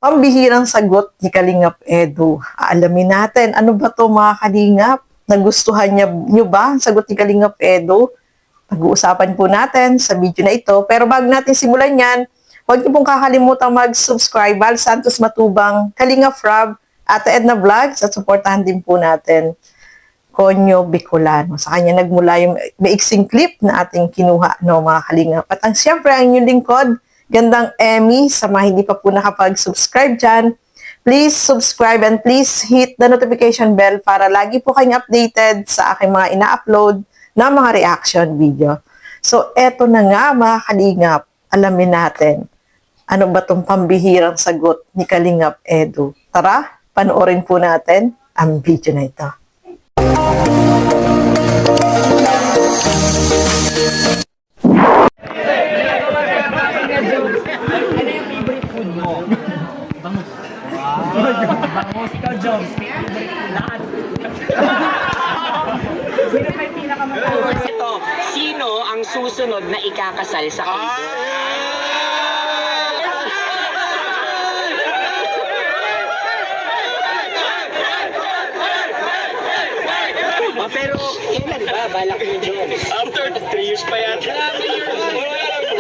Pambihirang sagot ni Kalingap Edu. Aalamin natin, ano ba to mga Kalingap? Nagustuhan niyo ba ang sagot ni Kalingap Edu? Pag-uusapan po natin sa video na ito. Pero bago natin simulan yan, huwag niyo pong kakalimutang mag-subscribe. Val Santos Matubang, Kalingap Rob, Ate Edna Vlogs, at supportahan din po natin Konyo Bicolano. Sa kanya nagmula yung maiksing clip na ating kinuha, no, mga Kalingap. At siyempre, ang inyong lingkod, Gandang Emmy, sa mga hindi pa po nakapag-subscribe dyan, please subscribe and please hit the notification bell para lagi po kayong updated sa aking mga ina-upload na mga reaction video. So, eto na nga mga Kalingap, alamin natin, ano ba itong pambihirang sagot ni Kalingap Edu? Tara, panoorin po natin ang video na ito. Bangus, ikaw, Joms. Lahat. Sino pa yung pinakamaganda? Ito, sino ang susunod na ikakasal sa kanila? Pero, kailan ba? Balak mo dyan. After 3 years pa yan.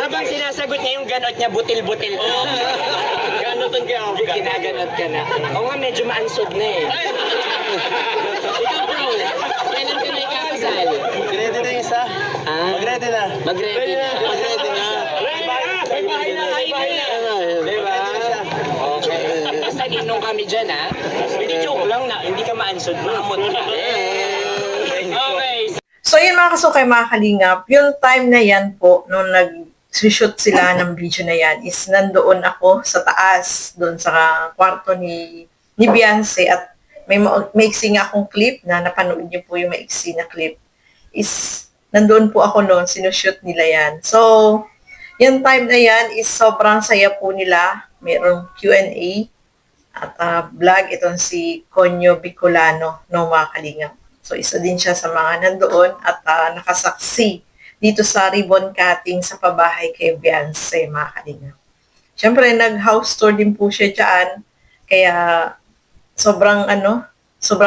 Habang sinasagot niya yung ganot niya, butil-butil. Gano'n kaya ako. Ginaganot ka na. Oo nga, medyo maansod na eh. Ikaw bro, kailan ka na ikakasal? Ready na yung isa? Ah? Mag-ready na. Mag-ready na. Mag-ready na. May bahay na kayo. Diba? Okay. Basta ninong kami dyan ha. Hindi joke lang na, hindi ka maansod, maamot ka. Okay. So yun mga kasukay, mga Kalingap, yung time na yan po, nung nag-shoot sila ng video na yan, is nandoon ako sa taas, doon sa kwarto ni Beyonce, at may maiksi nga akong clip na napanood niyo po yung maiksi na clip, is nandoon po ako noon, sinushoot nila yan. So, yung time na yan is sobrang saya po nila, mayroong Q&A, at vlog itong si Konyo Bicolano, no mga Kalingap. So, isa din siya sa mga nandoon at nakasaksi dito sa ribbon cutting sa pabahay kay Beyonce, mga Kalingap. Siyempre, nag-house tour din po siya dyan. Kaya, sobrang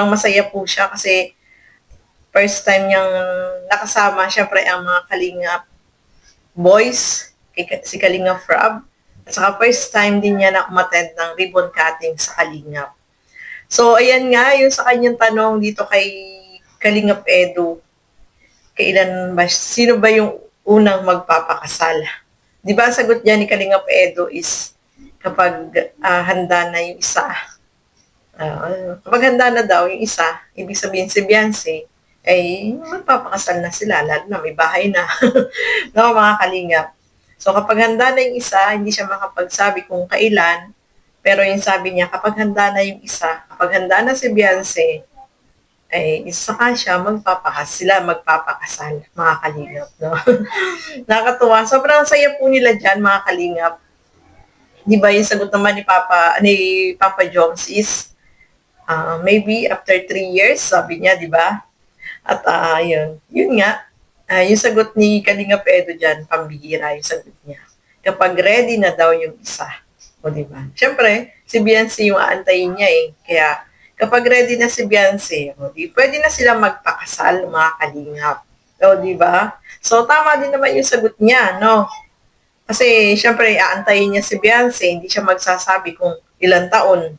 masaya po siya kasi first time niyang nakasama, siyempre, ang mga Kalingap boys, si Kalingap Rob. At saka first time din niya na umattend ng ribbon cutting sa Kalingap. So, ayan nga, yung sa kanyang tanong dito kay Kalingap Edu, sino ba yung unang magpapakasal? Di ba, sagot niya ni Kalingap Edu is kapag handa na yung isa. Kapag handa na daw yung isa, ibig sabihin si Beyonce, ay magpapakasal na sila, lalo na may bahay na. No, mga Kalingap. So, kapag handa na yung isa, hindi siya makapagsabi kung kailan, pero yung sabi niya, kapag handa na yung isa, kapag handa na si Beyonce, ay saka siya magpapakasal, mga Kalingap, no? Nakakatuwa. Sobrang saya po nila dyan, mga Kalingap. Di ba, yung sagot naman ni Papa Joms is, maybe after 3 years, sabi niya, di ba? At yun nga, yung sagot ni Kalingap Edu dyan, pambihira yung sagot niya. Kapag ready na daw yung isa. O, di ba? Siyempre, si Beyonce yung aantayin niya eh. Kaya, kapag ready na si Beyonce, pwede na sila magpakasal, mga Kalingap. O, di ba? So, tama din naman yung sagot niya, no? Kasi, syempre, aantayin niya si Beyonce, hindi siya magsasabi kung ilang taon.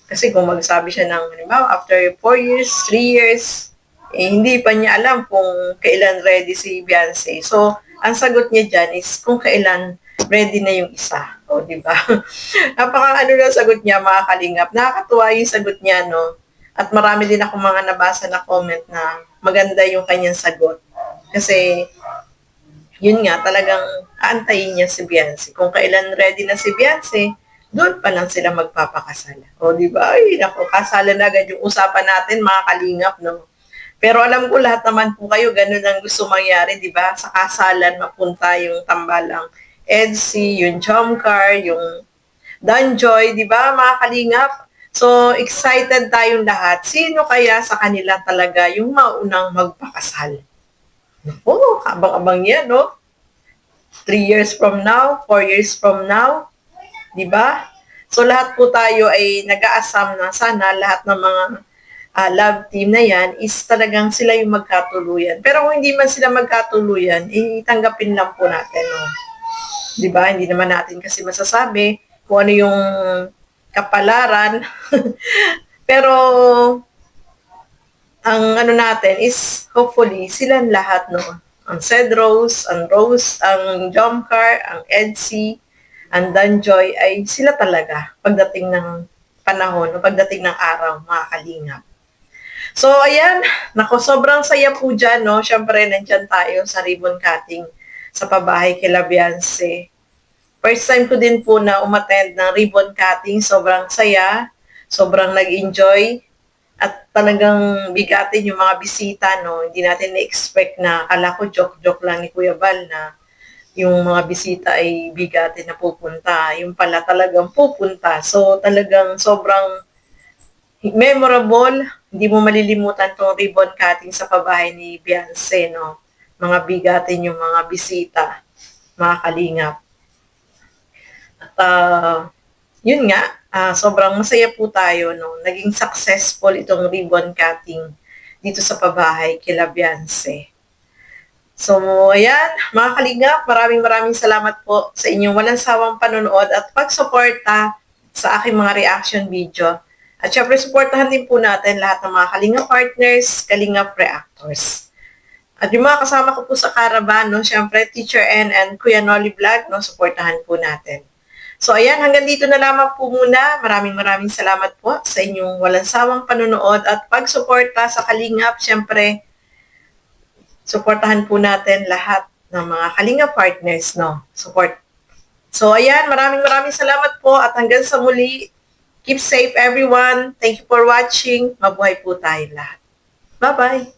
Kasi kung magsabi siya ng, halimbawa, after 4 years, 3 years, hindi pa niya alam kung kailan ready si Beyonce. So, ang sagot niya dyan is kung kailan ready na yung isa. O, di ba? Napaka-ano na sagot niya, mga Kalingap. Nakakatuwa yung sagot niya, no? At marami din ako mga nabasa na comment na maganda yung kanyang sagot. Kasi, yun nga, talagang aantayin niya si Beyonce. Kung kailan ready na si Beyonce, doon pa lang sila magpapakasala. O, di ba? Ay, naku, kasala na agad yung usapan natin, mga Kalingap, no? Pero alam ko lahat naman po kayo, ganun ang gusto mangyari, di ba? Sa kasalan, mapunta yung tambalang Edsy, yung Jomcar, yung Danjoy, di ba, mga Kalingap? So, excited tayong lahat. Sino kaya sa kanila talaga yung maunang magpakasal? Naku, abang-abang yan, no? 3 years from now, 4 years from now, di ba? So lahat po tayo ay nag-aasam na sana lahat ng mga love team na yan is talagang sila yung magkatuluyan. Pero kung hindi man sila magkatuluyan, tanggapin lang po natin. No? Diba? Hindi naman natin kasi masasabi kung ano yung kapalaran. Pero ang ano natin is hopefully silang lahat, no? Ang Cedros, ang Rose, ang Jomcar, ang Edsy, ang Danjoy ay sila talaga pagdating ng panahon o pagdating ng araw, mga kalingap. So, ayan, nako, sobrang saya po dyan, no? Siyempre, nandyan tayo sa ribbon cutting sa pabahay kila Beyonce. First time ko din po na umattend ng ribbon cutting, sobrang saya, sobrang nag-enjoy, at talagang bigatin yung mga bisita, no? Hindi natin na-expect na, akala ko joke-joke lang ni Kuya Bal na yung mga bisita ay bigatin na pupunta. Yung pala talagang pupunta. So, talagang sobrang memorable. Hindi mo malilimutan tong ribbon cutting sa pabahay ni Beyonce, no? Mga bigatin yung mga bisita, mga kalingap. At yun nga, sobrang masaya po tayo, no? Naging successful itong ribbon cutting dito sa pabahay kila Beyonce. So, ayan, mga kalingap, maraming salamat po sa inyong walang sawang panonood at pagsuporta sa aking mga reaction video. At syempre, supportahan din po natin lahat ng mga Kalingap partners, Kalingap reactors. At yung mga kasama ko po sa Caravan, no, syempre, Teacher N and Kuya Nolly Vlog, no, supportahan po natin. So, ayan, hanggang dito na lamang po muna. Maraming salamat po sa inyong walang sawang panonood at pagsuporta sa Kalingap. Syempre, supportahan po natin lahat ng mga Kalingap partners, no, support. So, ayan, maraming salamat po at hanggang sa muli. Keep safe, everyone. Thank you for watching. Mabuhay po tayo lahat. Bye-bye.